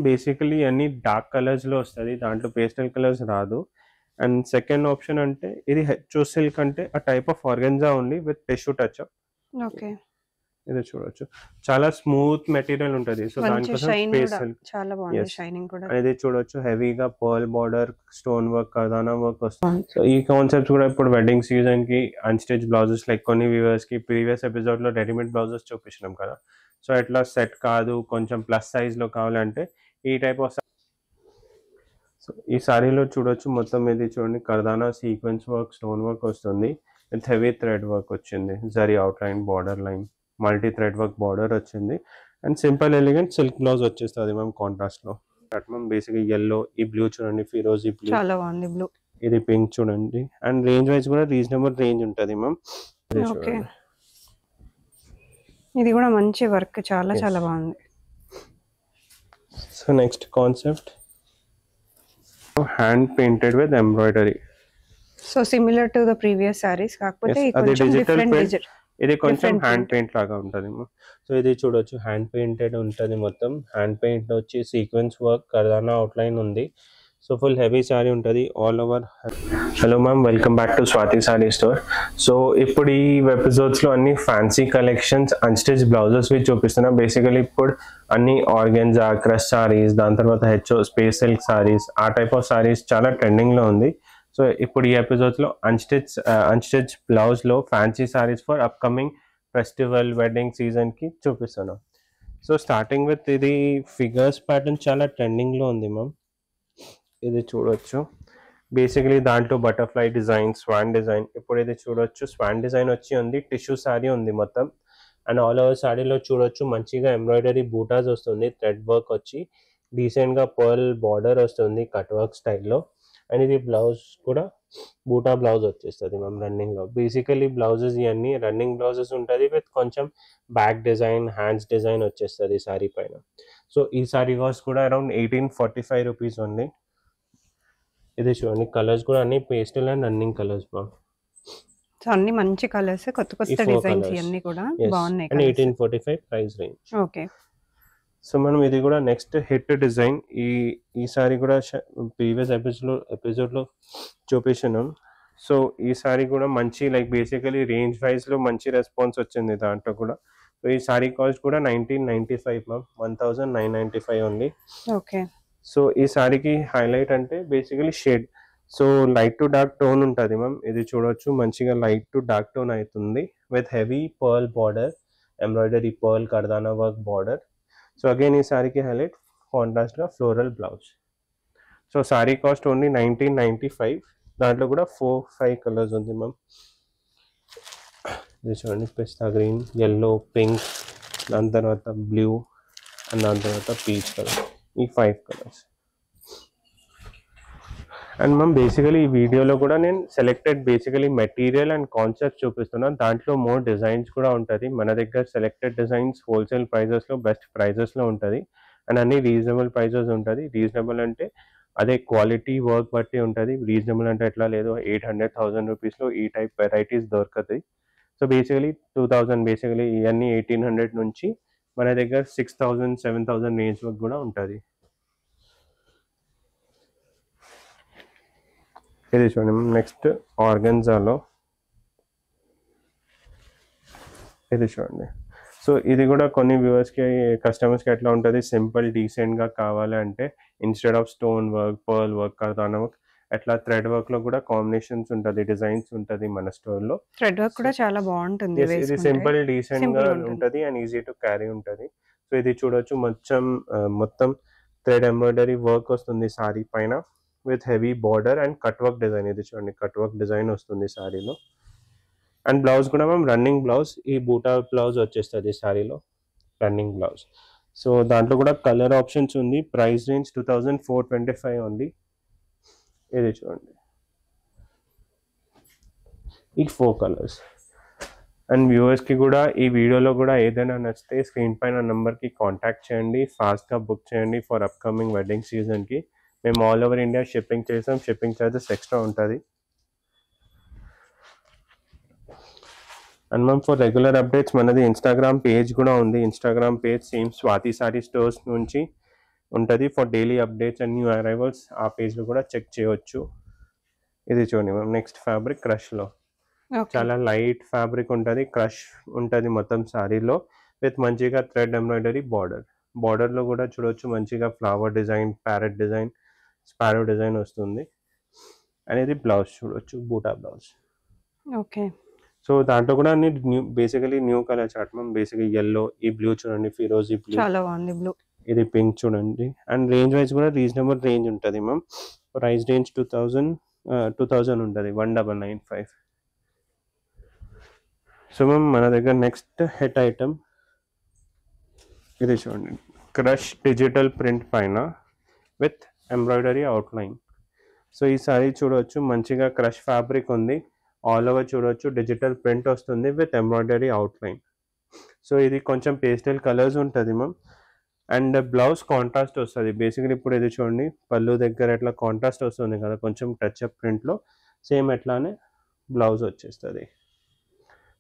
Basically అన్ని dark కలర్స్లో వస్తుంది, దాంట్లో పేస్టల్ కలర్స్ రాదు. అండ్ సెకండ్ ఆప్షన్ అంటే ఇది హెచ్ఓ సిల్క్ అంటే ఆ టైప్ ఆఫ్ ఆర్గెన్జా ఉంది with tissue touch up. Okay, ఇది చూడొచ్చు, చాలా స్మూత్ మెటీరియల్ ఉంటుంది. సో మంచి దానికోసం షైన్ స్పేస్ కూడా సిల్క్. చాలా బాగుంది, ఎస్, షైనింగ్ కూడా. అనేది చూడొచ్చు, హెవీగా pearl border, stone work, kardana work వస్తుంది. సో ఈ కాన్సెప్ట్స్ కూడా ఇప్పుడు వెడ్డింగ్ సీజన్ కి అన్స్టిచ్ బ్లౌజెస్ లైక్ కొన్ని వ్యూవర్స్ కి ప్రీవియస్ ఎపిసోడ్ లో రెడీమేడ్ బ్లౌజెస్ చూపించినాం కదా. సో ఎట్లా సెట్ కాదు, కొంచెం ప్లస్ సైజ్ లో కావాలంటే ఈ టైప్ ఆఫ్. సో ఈ సారీలో చూడొచ్చు, మొత్తం ఇది చూడండి, kardana sequence work, stone work వస్తుంది విత్ హెవీ థ్రెడ్ వర్క్ వచ్చింది, zari outline, border line, multi thread work border వచ్చింది. And simple elegant silk blouse వచ్చేస్తుంది మ్యామ్ కాంట్రాస్ట్ లో. మ్యామ్ బేసిక్గా ఎల్లో, ఈ బ్లూ చూడండి, ఫిరోజీ బ్లూ, చాలా బాగుంది బ్లూ. ఇది పింక్ చూడండి. అండ్ రేంజ్ వైజ్ కూడా రీజనబుల్ రేంజ్ ఉంటుంది మ్యామ్. ఓకే, ఇది కూడా మంచి వర్క్, చాలా చాలా బాగుంది. So next concept hand painted with embroidery. So similar to the previous saris, కాకపోతే ఇది కొంచెం హ్యాండ్ పెయింట్ లాగా ఉంటుంది. సో ఇది చూడొచ్చు, హ్యాండ్ పెయింటెడ్ ఉంటుంది మొత్తం. హ్యాండ్ పెయింట్ వచ్చి సీక్వెన్స్ వర్క్, కర్దానా అవుట్లైన్ ఉంది. సో ఫుల్ హెవీ సారీ ఉంటుంది all over. Hello ma'am, welcome back to Swathi sorry store. So ఇప్పుడు ఈ ఎపిసోడ్స్లో అన్ని ఫ్యాన్సీ కలెక్షన్స్, అన్స్టిచ్ బ్లౌజెస్ చూపిస్తున్నా. బేసికలీ ఇప్పుడు అన్ని ఆర్గెన్జా, క్రష్ సారీస్, దాని తర్వాత హెచ్ఓ స్పేస్ సిల్క్ సారీస్, ఆ టైప్ ఆఫ్ సారీస్ చాలా ట్రెండింగ్లో ఉంది. సో ఇప్పుడు ఈ ఎపిసోడ్స్లో అన్స్టిచ్ బ్లౌజ్లో fancy saris for upcoming festival, wedding సీజన్కి చూపిస్తాను. సో స్టార్టింగ్ విత్ ఇది ఫిగర్స్ ప్యాటర్న్ చాలా ట్రెండింగ్లో ఉంది మ్యామ్. ఇది చూడొచ్చు, బేసికలీ దాంట్లో బటర్ఫ్లై డిజైన్, స్వాన్ డిజైన్. ఇప్పుడు ఇది చూడొచ్చు, స్వాన్ డిజైన్ వచ్చి ఉంది, టిష్యూ సారీ ఉంది మొత్తం. అండ్ ఆల్ ఓవర్ సారీలో చూడొచ్చు మంచిగా ఎంబ్రాయిడరీ బూటాస్ వస్తుంది, థ్రెడ్ వర్క్ వచ్చి డీసెంట్గా పర్ల్ బార్డర్ వస్తుంది కట్ వర్క్ స్టైల్లో. అండ్ ఇది బ్లౌజ్ కూడా బూటా బ్లౌజ్ వచ్చేస్తుంది మ్యామ్ రన్నింగ్లో. బేసికలీ బ్లౌజెస్ ఇవన్నీ రన్నింగ్ బ్లౌజెస్ ఉంటుంది విత్ కొంచెం బ్యాక్ డిజైన్, హ్యాండ్స్ డిజైన్ వచ్చేస్తుంది సారీ పైన. సో ఈ సారీ కాస్ట్ కూడా అరౌండ్ 1845 రూపీస్ ఉంది. ఇది చూడండి, కలర్స్ కూడా అన్ని pastel and running colours ma'am. So అన్ని మంచి కలర్స్, కొత్త కొత్త డిజైన్స్ ఇవన్నీ కూడా బాగున్నాయి. And 1845 price range. Okay, so మనం ఇది కూడా నెక్స్ట్ హిట్ డిజైన్. ఈ సారీ కూడా ప్రీవియస్ ఎపిసోడ్లో చూపించాను. సో ఈ సారీ కూడా మంచి లైక్ బేసికలీ రేంజ్ వైజ్లో మంచి రెస్పాన్స్ వచ్చింది దాంట్లో కూడా. సో ఈ సారీ కాస్ట్ కూడా 1995 మ్యామ్, 1995 ఓన్లీ. ఓకే. సో ఈ సారీకి హైలైట్ అంటే basically shade. So light to dark tone ఉంటుంది మ్యామ్. ఇది చూడొచ్చు, మంచిగా లైట్ టు డార్క్ టోన్ అవుతుంది with heavy pearl border, embroidery pearl, kardana work border. So again ఈ సారీకి హైలైట్ కాంట్రాస్ట్గా floral blouse. So sari cost only 1995. దాంట్లో కూడా 4-5 కలర్స్ ఉంది మ్యామ్. ఇది చూడండి, పిస్తా గ్రీన్, ఎల్లో, పింక్, దాని తర్వాత బ్లూ, అండ్ దాని తర్వాత పీచ్ కలర్, ఈ 5 కలర్స్. అండ్ మ్యామ్ బేసికలీ ఈ వీడియోలో కూడా నేను selected basically material and concept చూపిస్తున్నాను. దాంట్లో మోర్ డిజైన్స్ కూడా ఉంటుంది. మన దగ్గర సెలెక్టెడ్ డిజైన్స్ హోల్సేల్ ప్రైజెస్లో, బెస్ట్ ప్రైజెస్లో ఉంటుంది. అండ్ అన్ని రీజనబుల్ ప్రైజెస్ ఉంటుంది. రీజనబుల్ అంటే అదే క్వాలిటీ వర్క్ బట్టి ఉంటుంది. రీజనబుల్ అంటే ఎట్లా లేదు, 800,000 రూపీస్లో ఈ టైప్ వెరైటీస్ దొరుకుతాయి. సో బేసికలీ 2000, బేసికలీ ఇవన్నీ 1800 నుంచి మన దగ్గర 6000, 7000 రేంజ్ వరకు కూడా ఉంటుంది. ఇది చూడండి, నెక్స్ట్ ఆర్గెన్జాలో ఇది చూడండి. సో ఇది కూడా కొన్ని వ్యూవర్స్కి, కస్టమర్స్కి ఎట్లా ఉంటుంది, సింపుల్ డీసెంట్గా కావాలి అంటే instead of stone work, pearl work, kardana work, అట్లా థ్రెడ్ వర్క్లో కూడా కాంబినేషన్స్ ఉంటుంది, డిజైన్స్ ఉంటుంది మన స్టోర్లో. థ్రెడ్ వర్క్ కూడా చాలా బాగుంటుంది. ఇది సింపుల్ డీసెంట్గా ఉంటుంది అండ్ ఈజీ టు క్యారీ ఉంటుంది. సో ఇది చూడొచ్చు, మొత్తం థ్రెడ్ ఎంబ్రాయిడరీ వర్క్ వస్తుంది సారీ పైన with heavy border and cut work design. ఇది చూడండి, కట్ వర్క్ డిజైన్ వస్తుంది సారీలో. అండ్ బ్లౌజ్ కూడా మేము రన్నింగ్ బ్లౌజ్, ఈ బూటా బ్లౌజ్ వచ్చేస్తుంది సారీలో, రన్నింగ్ బ్లౌజ్. సో దాంట్లో కూడా కలర్ ఆప్షన్స్ ఉంది. ప్రైస్ రేంజ్ 2425 ఉంది. ఇది చూడండి, ఈ 4 కలర్స్. అండ్ వ్యూవర్స్కి కూడా ఈ వీడియోలో కూడా ఏదైనా నచ్చితే స్క్రీన్ పైన నెంబర్కి కాంటాక్ట్ చేయండి, ఫాస్ట్గా బుక్ చేయండి ఫర్ అప్కమింగ్ వెడ్డింగ్ సీజన్కి. మేము ఆల్ ఓవర్ ఇండియా షిప్పింగ్ చేసాం, షిప్పింగ్ ఛార్జెస్ ఎక్స్ట్రా ఉంటుంది. And ma'am for regular updates మనది ఇన్స్టాగ్రామ్ పేజ్ కూడా ఉంది. Instagram page same Swathi sari stores నుంచి ఉంటుంది for daily updates and new arrivals. ఆ పేజ్లో కూడా చెక్ చేయవచ్చు. ఇది చూడండి మ్యామ్, నెక్స్ట్ ఫ్యాబ్రిక్ క్రష్లో ఓకే. చాలా లైట్ ఫ్యాబ్రిక్ ఉంటుంది, క్రష్ ఉంటుంది మొత్తం శారీలో విత్ మంచిగా థ్రెడ్ ఎంబ్రాయిడరీ బార్డర్లో కూడా చూడవచ్చు మంచిగా flower design, parrot design, sparrow design వస్తుంది. అనేది బ్లౌజ్ చూడవచ్చు, బూటా బ్లౌజ్. ఓకే. సో దాంట్లో కూడా అన్ని basically new colour chart ma'am. బేసిక్గా ఎల్లో, ఈ బ్లూ చూడండి, ఫిరోజీ బ్లూ, చాలా బాగుంది బ్లూ. ఇది పింక్ చూడండి. అండ్ రేంజ్ వైజ్ కూడా రీజనబుల్ రేంజ్ ఉంటుంది మ్యామ్. ప్రైస్ రేంజ్ 2000 ఉంటుంది, 1995. సో మ్యామ్ మన దగ్గర నెక్స్ట్ హిట్ ఐటమ్ ఇది చూడండి, క్రష్ డిజిటల్ ప్రింట్ పైన విత్ ఎంబ్రాయిడరీ అవుట్లైన్. సో ఈ సారీ చూడవచ్చు మంచిగా క్రష్ ఫ్యాబ్రిక్ ఉంది, ఆల్ ఓవర్ చూడవచ్చు డిజిటల్ ప్రింట్ వస్తుంది విత్ ఎంబ్రాయిడరీ అవుట్లైన్. సో ఇది కొంచెం పేస్టల్ కలర్స్ ఉంటుంది మ్యామ్. అండ్ బ్లౌజ్ కాంట్రాస్ట్ వస్తుంది. బేసిక్లీ ఇప్పుడు ఇది చూడండి, పళ్ళు దగ్గర ఎట్లా కాంట్రాస్ట్ వస్తుంది కదా కొంచెం టచ్ అప్ ప్రింట్లో, సేమ్ ఎట్లానే బ్లౌజ్ వచ్చేస్తుంది.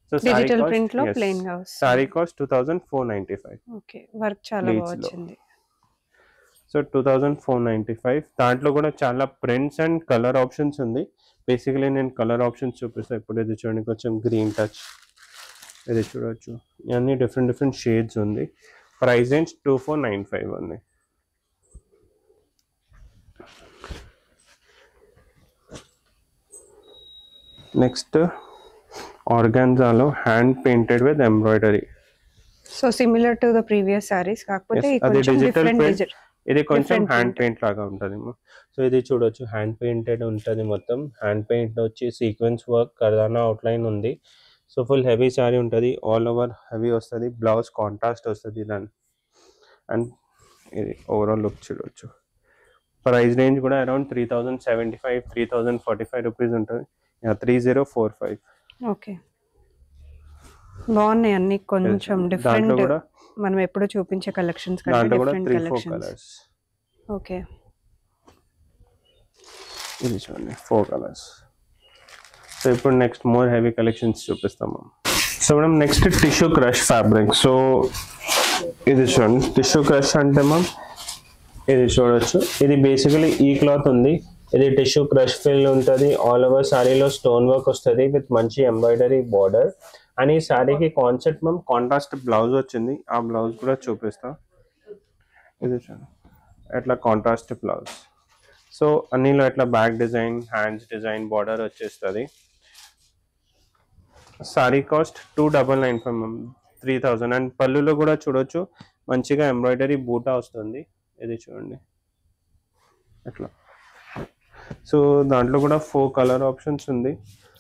సో డిజిటల్ ప్రింట్ లో ప్లెయిన్ గా వస్తుంది. Sorry cost 2495. ఓకే, వర్క్ చాలా బాగా వచ్చింది. సో 2495. దాంట్లో కూడా చాలా ప్రింట్స్ అండ్ కలర్ ఆప్షన్స్ ఉంది. బేసికలీ నేను కలర్ ఆప్షన్స్ చూపిస్తాను. ఇప్పుడు ఇది చూడండి, కొంచెం గ్రీన్ టచ్, ఇది చూడవచ్చు, ఇవన్నీ డిఫరెంట్ షేడ్స్ ఉంది. ప్రైస్ రేంజ్ 2495 ఉంది. నెక్స్ట్ ఆర్గాన్జాలో hand painted with embroidery. So similar to the previous saris, కాకపోతే అది డిజిటల్ ప్రింట్, ఇది కొంచెం different హ్యాండ్ print. పెయింట్ లాగా ఉంటుంది. సో ఇది చూడొచ్చు, హ్యాండ్ పెయింటెడ్ ఉంటుంది మొత్తం. హ్యాండ్ పెయింట్ వచ్చి సీక్వెన్స్ వర్క్, కర్దానా అవుట్లైన్ ఉంది. సో ఫుల్ హెవీ సారీ ఉంటుంది, ఆల్ ఓవర్ హెవీ వస్తుంది, బ్లౌజ్ కాంట్రాస్ట్ వస్తుంది దాని. అండ్ ఇది ఓవరాల్ లుక్ చూడవచ్చు. ప్రైస్ రేంజ్ కూడా అరౌండ్ 3075, 3045 రూపీస్ ఉంటుంది. 3045. ఓకే, బాగున్నాయి అన్ని, కొంచెం దాంట్లో డిఫరెంట్. కూడా మనం ఎప్పుడు చూపించే కలెక్షన్స్ దాంట్లో కూడా డిఫరెంట్ 3-4 కలెక్షన్స్. కలర్స్. ఓకే, ఇది చూడండి 4 కలర్స్. సో ఇప్పుడు నెక్స్ట్ మోర్ హెవీ కలెక్షన్స్ చూపిస్తాము. సో మనం next tissue crush fabric. So ఇది చూడండి, టిష్యూ క్రష్ అంటే మ్యామ్ ఇది చూడొచ్చు, ఇది బేసికలీ ఈ క్లాత్ ఉంది, ఇది టిష్యూ క్రష్ ఫిల్ ఉంటుంది. ఆల్ ఓవర్ శారీలో స్టోన్ వర్క్ వస్తుంది విత్ మంచి ఎంబ్రాయిడరీ బార్డర్. అండ్ ఈ శారీకి కాన్సెప్ట్ మ్యామ్ కాంట్రాస్ట్ బ్లౌజ్ వచ్చింది, ఆ బ్లౌజ్ కూడా చూపిస్తా. ఇది చూడండి, ఎట్లా కాంట్రాస్ట్ బ్లౌజ్. సో అన్నిలో ఎట్లా back design, hands design, border వచ్చేస్తుంది. Sari cost 2995 ma'am, 3000. అండ్ పళ్ళులో కూడా చూడొచ్చు మంచిగా ఎంబ్రాయిడరీ బూటా వస్తుంది, ఇది చూడండి ఎట్లా. సో దాంట్లో కూడా 4 కలర్ ఆప్షన్స్ ఉంది,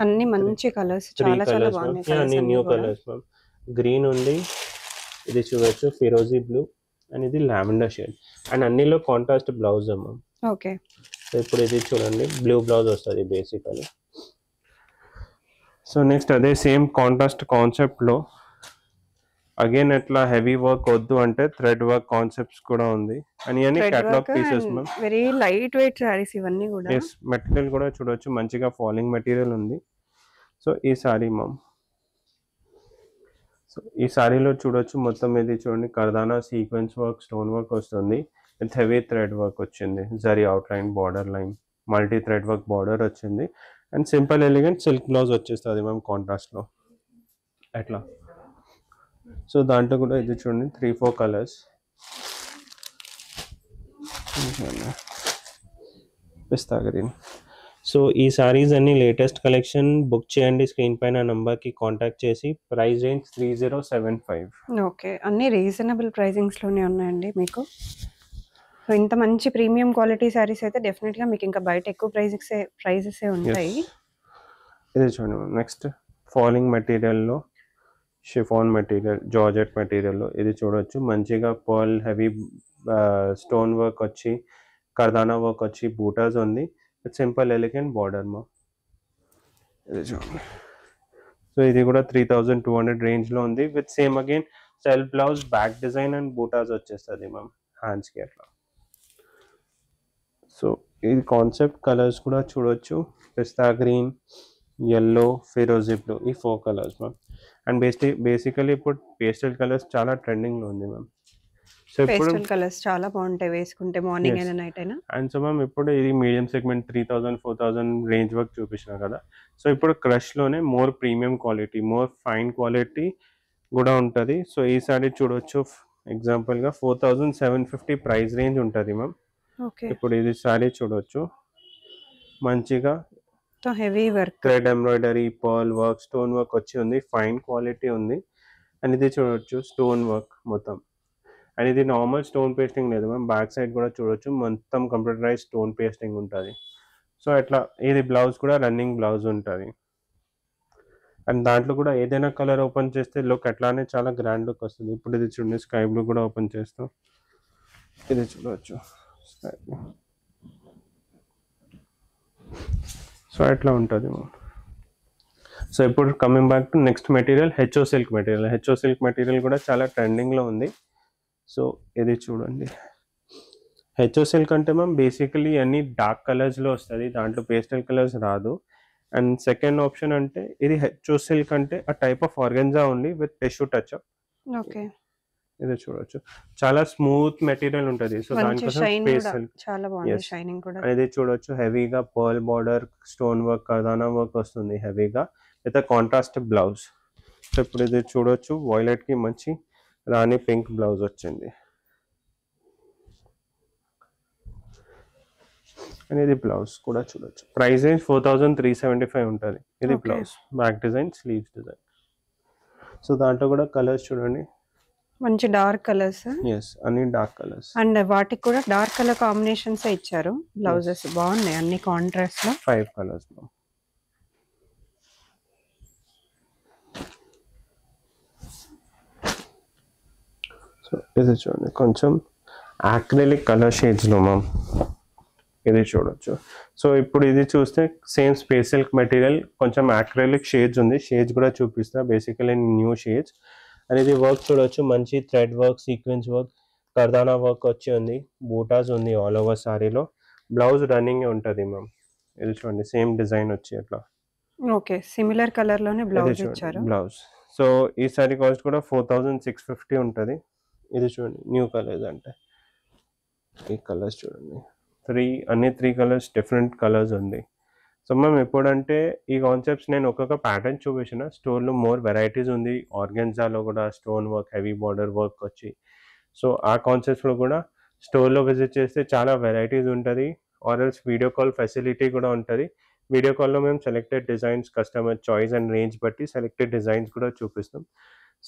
అన్ని మంచి కలర్స్, చాలా చాలా బాగున్నాయి. అన్ని న్యూ కలర్స్ మ్యామ్. గ్రీన్ ఉంది, ఇది చూడొచ్చు ఫిరోజీ బ్లూ, అండ్ ఇది లావెండర్ షేడ్. అండ్ అన్నిలో contrast blouse ma'am. Okay, so ఇప్పుడు ఇది చూడండి, బ్లూ బ్లౌజ్ వస్తుంది బేసికలీ. సో నెక్స్ట్ అదే సేమ్ కాంట్రాస్ట్ కాన్సెప్ట్లో అగైన్ ఎట్లా హెవీ వర్క్ వద్దు అంటే థ్రెడ్ వర్క్ కాన్సెప్ట్స్ కూడా ఉంది. అండ్ ఇవన్నీ catalogue pieces ma'am. Very light weight saris ఇవన్నీ కూడా. ఎస్, మెటీరియల్ కూడా చూడొచ్చు మంచిగా ఫాలింగ్ మెటీరియల్ ఉంది. సో ఈ సారీ మ్యామ్, సో ఈ సారీలో చూడొచ్చు మొత్తం ఇది చూడండి kardana sequence work, stone work వస్తుంది విత్ హెవీ థ్రెడ్ వర్క్ వచ్చింది, zari outline, border line, multi thread work border వచ్చింది. And simple elegant silk blouse వచ్చేస్తుంది మ్యామ్ కాంట్రాస్ట్లో అట్లా. సో దాంట్లో కూడా ఇది చూడండి 3-4 కలర్స్. పిస్తా గ్రీన్. సో ఈ సారీస్ అన్ని లేటెస్ట్ కలెక్షన్. బుక్ చేయండి, స్క్రీన్ పైన నంబర్కి కాంటాక్ట్ చేసి. Price range 3075. ఓకే, అన్ని రీజనబుల్ ప్రైజింగ్స్లోనే ఉన్నాయండి మీకు. సో ఇంత మంచి ప్రీమియం క్వాలిటీ సారీస్ అయితే డెఫినెట్గా మీకు ఇంకా బయట ఎక్కువ ప్రైజెసే ఉంటాయి. ఇది చూడండి నెక్స్ట్ ఫాలింగ్ మెటీరియల్లో షిఫాన్ మెటీరియల్, జార్జెట్ మెటీరియల్లో ఇది చూడొచ్చు మంచిగా పర్ల్ హెవీ స్టోన్ వర్క్ వచ్చి, కర్దానా వర్క్ వచ్చి, బూటాస్ ఉంది విత్ సింపుల్ ఎలిగెంట్ బార్డర్ మా. ఇది చూడండి. సో ఇది కూడా 3200 రేంజ్లో ఉంది with same again self blouse, back design and buttas వచ్చేస్తుంది మ్యామ్ హ్యాండ్స్కి అట్లా. సో ఇది కాన్సెప్ట్ కలర్స్ కూడా చూడొచ్చు, పిస్తా గ్రీన్, yellow, ఫిరోజీ బ్లూ, ఈ 4 కలర్స్ మ్యామ్. అండ్ బేసికలీ ఇప్పుడు పేస్టల్ కలర్స్ చాలా ట్రెండింగ్లో ఉంది మ్యామ్. సో ఇప్పుడు పేస్టల్ కలర్స్ చాలా బాగుంటాయి వేసుకుంటే మార్నింగ్ అయినా నైట్ అయినా. అండ్ సో మ్యామ్ ఇప్పుడు ఇది మీడియం సెగ్మెంట్ 3000-4000 రేంజ్ వరకు చూపించిన కదా. సో ఇప్పుడు క్రష్లోనే more premium quality, more fine quality కూడా ఉంటుంది. సో ఈ సారీ చూడవచ్చు, ఎగ్జాంపుల్గా 4750 ప్రైస్ రేంజ్ ఉంటుంది మ్యామ్. ఓకే. ఇప్పుడు ఇది సారీ చూడవచ్చు, మంచిగా heavy work, thread embroidery, pearl work, stone work వచ్చి ఉంది, ఫైన్ క్వాలిటీ ఉంది. అండ్ ఇది చూడవచ్చు స్టోన్ వర్క్ మొత్తం. అండ్ ఇది నార్మల్ స్టోన్ పేస్టింగ్ లేదు మ్యామ్, బ్యాక్ సైడ్ కూడా చూడవచ్చు మొత్తం కంప్యూటరైజ్ స్టోన్ పేస్టింగ్ ఉంటుంది. సో అట్లా ఇది బ్లౌజ్ కూడా రన్నింగ్ బ్లౌజ్ ఉంటుంది. అండ్ దాంట్లో కూడా ఏదైనా కలర్ ఓపెన్ చేస్తే లుక్ అట్లానే చాలా గ్రాండ్ లుక్ వస్తుంది. ఇప్పుడు ఇది చూడండి, స్కై బ్లూ కూడా ఓపెన్ చేస్తాం, ఇది చూడవచ్చు స్కై బ్లూ. సో అట్లా ఉంటుంది మ్యామ్. సో ఇప్పుడు coming back to next material, HO silk material. HO silk material కూడా చాలా ట్రెండింగ్లో ఉంది. సో ఇది చూడండి, హెచ్ఓ సిల్క్ అంటే మ్యామ్ బేసికలీ అన్ని డార్క్ కలర్స్లో వస్తుంది, దాంట్లో పేస్టల్ కలర్స్ రాదు. అండ్ సెకండ్ ఆప్షన్ అంటే ఇది హెచ్ఓ సిల్క్ అంటే ఆ type of organza only with tissue touch up. Okay. ఇది చూడొచ్చు, చాలా స్మూత్ మెటీరియల్ ఉంటుంది. సో దానికోసం స్పేస్ సిల్క్ చాలా బాగుంది, షైనింగ్ కూడా. అనేది చూడొచ్చు, హెవీగా pearl border, stone work, kardana work వస్తుంది హెవీగా విత్ కాంట్రాస్ట్ బ్లౌజ్. సో ఇప్పుడు ఇది చూడొచ్చు, వైలెట్ కి మంచి రాణి పింక్ బ్లౌజ్ వచ్చింది. అనేది బ్లౌజ్ కూడా చూడొచ్చు, ప్రైస్ రేంజ్ 4375 ఉంటుంది. ఇది blouse, back design, sleeves design. So దాంట్లో కూడా కలర్స్ చూడండి, మంచి డార్క్ కలర్స్. అన్ని డార్క్ కలర్స్. అండ్ వాటికి కూడా డార్క్ కలర్ కాంబినేషన్స్ ఇచ్చారు. బ్లౌజెస్ బాగున్నాయి అన్ని కాంట్రాస్ట్ లో. 5 కలర్స్. సో ఇది చూడండి, కొంచెం యాక్రిలిక్ కలర్ షేడ్స్ లో మ్యామ్, ఇది చూడొచ్చు. సో ఇప్పుడు ఇది చూస్తే సేమ్ స్పేస్ సిల్క్ మెటీరియల్, కొంచెం యాక్రిలిక్ షేడ్స్ ఉంది, షేడ్స్ కూడా చూపిస్తా, బేసికలీ న్యూ షేడ్స్. అనేది వర్క్ చూడొచ్చు, మంచి thread work, sequence work, kardana work వచ్చి ఉంది, బూటాస్ ఉంది ఆల్ ఓవర్ సారీలో. బ్లౌజ్ రన్నింగ్ ఉంటుంది మ్యామ్, ఇది చూడండి సేమ్ డిజైన్ వచ్చి అట్లా. ఓకే, సిమిలర్ కలర్ లోనే బ్లౌజ్ ఇచ్చారు. బ్లౌజ్. సో ఈ సారీ కాస్ట్ కూడా 4650 ఉంటుంది. ఇది చూడండి న్యూ కలర్స్, అంటే ఈ కలర్స్ చూడండి, అన్ని 3 కలర్స్ డిఫరెంట్ కలర్స్ ఉంది. సో మ్యామ్ ఎప్పుడంటే ఈ కాన్సెప్ట్స్ నేను ఒక్కొక్క ప్యాటర్న్ చూపించిన, స్టోర్లో మోర్ వెరైటీస్ ఉంది, ఆర్గెన్జాలో కూడా stone work, heavy border work వచ్చి. సో ఆ కాన్సెప్ట్స్లో కూడా స్టోర్లో విజిట్ చేస్తే చాలా వెరైటీస్ ఉంటుంది, ఆర్ఎల్స్ వీడియో కాల్ ఫెసిలిటీ కూడా ఉంటుంది. వీడియో కాల్లో మేము selected designs, customer choice and range బట్టి సెలెక్టెడ్ డిజైన్స్ కూడా చూపిస్తాం.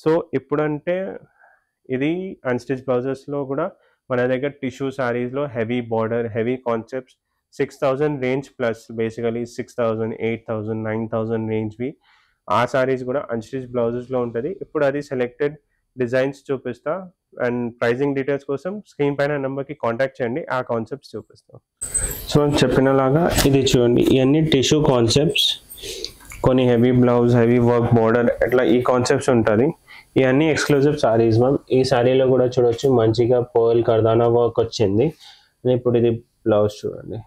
సో ఇప్పుడంటే ఇది అన్స్టిచ్ బ్లౌజెస్లో కూడా మన దగ్గర టిష్యూ శారీస్లో heavy border, heavy concepts 6000 range plus, basically 6000, 8000, 9000 రేంజ్వి ఆ శారీస్ కూడా అన్స్టిచ్ బ్లౌజెస్లో ఉంటుంది. ఇప్పుడు అది సెలెక్టెడ్ డిజైన్స్ చూపిస్తా, అండ్ ప్రైజింగ్ డీటెయిల్స్ కోసం స్క్రీన్ పైన నెంబర్కి కాంటాక్ట్ చేయండి, ఆ కాన్సెప్ట్స్ చూపిస్తాం. సో చెప్పినలాగా ఇది చూడండి, ఇవన్నీ టిష్యూ కాన్సెప్ట్స్, కొన్ని heavy blouse, heavy work, border, అట్లా ఈ కాన్సెప్ట్స్ ఉంటుంది. ఇవన్నీ ఎక్స్క్లూజివ్ సారీస్ మ్యామ్. ఈ సారీలో కూడా చూడొచ్చు మంచిగా పర్ల్, కర్దానా వర్క్ వచ్చింది. ఇప్పుడు ఇది బ్లౌజ్ చూడండి,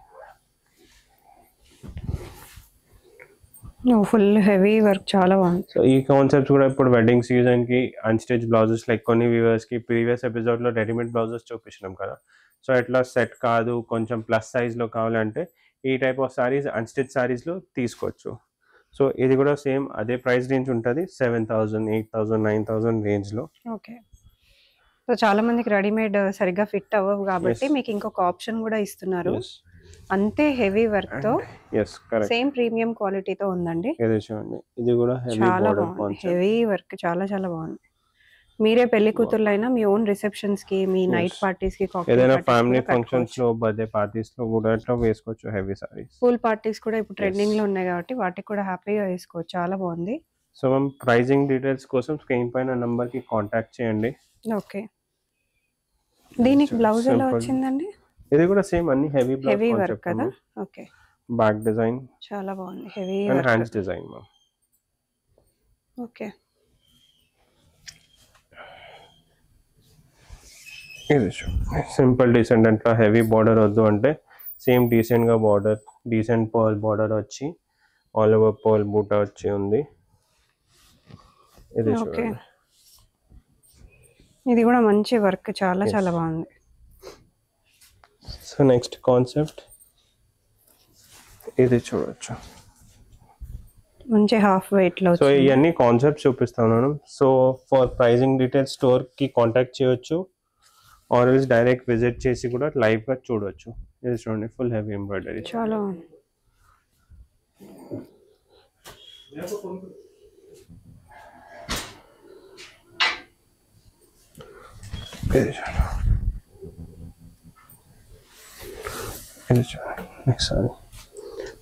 ఫుల్ హెవీ వర్క్, చాలా బాగుంది. సో ఈ కాన్సెప్ట్స్ కూడా ఇప్పుడు వెడ్డింగ్ సీజన్ కి అన్స్టిచ్ బ్లౌజెస్, లైక్ కొన్ని వ్యూవర్స్ కి ప్రీవియస్ ఎపిసోడ్ లో రెడీమేడ్ బ్లౌజెస్ చూపించినాం కదా. సో ఎట్లా సెట్ కాదు, కొంచెం ప్లస్ సైజ్ లో కావాలంటే ఈ type of saris unstitch saris లో తీసుకోవచ్చు. సో ఇది కూడా సేమ్ అదే ప్రైస్ రేంజ్ ఉంటుంది, 7000, 8000, 9000 రేంజ్ లో. ఓకే. సో చాలా మందికి రెడీమేడ్ సరిగ్గా ఫిట్ అవ్వవు కాబట్టి మీకు ఇంకొక ఆప్షన్ కూడా ఇస్తున్నారు. అంతే హెవీ వర్క్ తో, సేమ్ ప్రీమియం క్వాలిటీతో ఉందండి. ఇది చూడండి, ఇది కూడా చాలా బాగుంది, హెవీ వర్క్, చాలా చాలా బాగుంది. మీరే పెళ్లి కూతుర్లైనా మీ ఓన్ రిసెప్షన్స్ కి, మీ నైట్ పార్టీస్ కి, ఏదైనా ఫ్యామిలీ ఫంక్షన్స్ లో, బర్త్డే పార్టీస్ లో కూడా ఇట్లా వేసుకోవచ్చు హెవీ సారీస్. పూల్ పార్టీస్ కూడా ఇప్పుడు ట్రెండింగ్ లో ఉన్నాయి కాబట్టి వాటికి కూడా హ్యాపీగా వేసుకోవచ్చు, చాలా బాగుంది. సో మనం ప్రైజింగ్ డీటెయిల్స్ కోసం స్క్రీన్ పైన నంబర్ కి కాంటాక్ట్ చేయండి. ఓకే. దీనికి బ్లౌజ్ ఎలా వచ్చిందండి? ఇది కూడా సేమ్ అన్ని హెవీ వర్క్ కదా. ఓకే. బ్యాక్ డిజైన్ చాలా బాగుంది, heavy and hands design. Okay. ఇది సింపుల్ డీసెంట్, అట్లా హెవీ బార్డర్ వద్దు అంటే సేమ్ డీసెంట్ గా బార్డర్, డీసెంట్ పర్ల్ బార్డర్ వచ్చి ఆల్ ఓవర్ పర్ల్ బూటా వచ్చి ఉంది. ఇది చూడండి, ఇది కూడా మంచి వర్క్, చాలా చాలా బాగుంది. సో నెక్స్ట్ కాన్సెప్ట్ ఇది చూడొచ్చు, మంచి హాఫ్ వెయిట్ లో. సో ఇవన్నీ కాన్సెప్ట్స్ చూపిస్తాను. So for pricing details store కి కాంటాక్ట్ చేయొచ్చు, ఆర్ ఎల్స్ డైరెక్ట్ విజిట్ చేసి కూడా లైవ్ గా చూడొచ్చు. ఇది చూడండి, ఫుల్ హెవీ ఎంబ్రాయిడరీ, చాలా బాగుంది.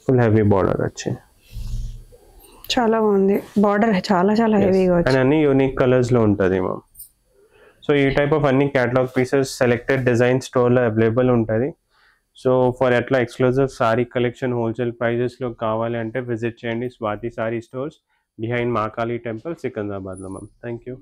ఫుల్ హెవీ బార్డర్ వచ్చి చాలా బాగుంది. బార్డర్ చాలా చాలా హెవీగా వచ్చి అన్ని యూనిక్ కలర్స్ లో ఉంటుంది మ్యామ్. సో ఈ టైప్ ఆఫ్ అన్ని catalogue pieces selected design store లో అవైలబుల్ ఉంటుంది. సో ఫర్ ఎట్లా exclusive sari collection wholesale prices లో కావాలి అంటే విజిట్ చేయండి Swathi sari stores, behind Mahakali temple, Secunderabad లో మ్యామ్. Thank you.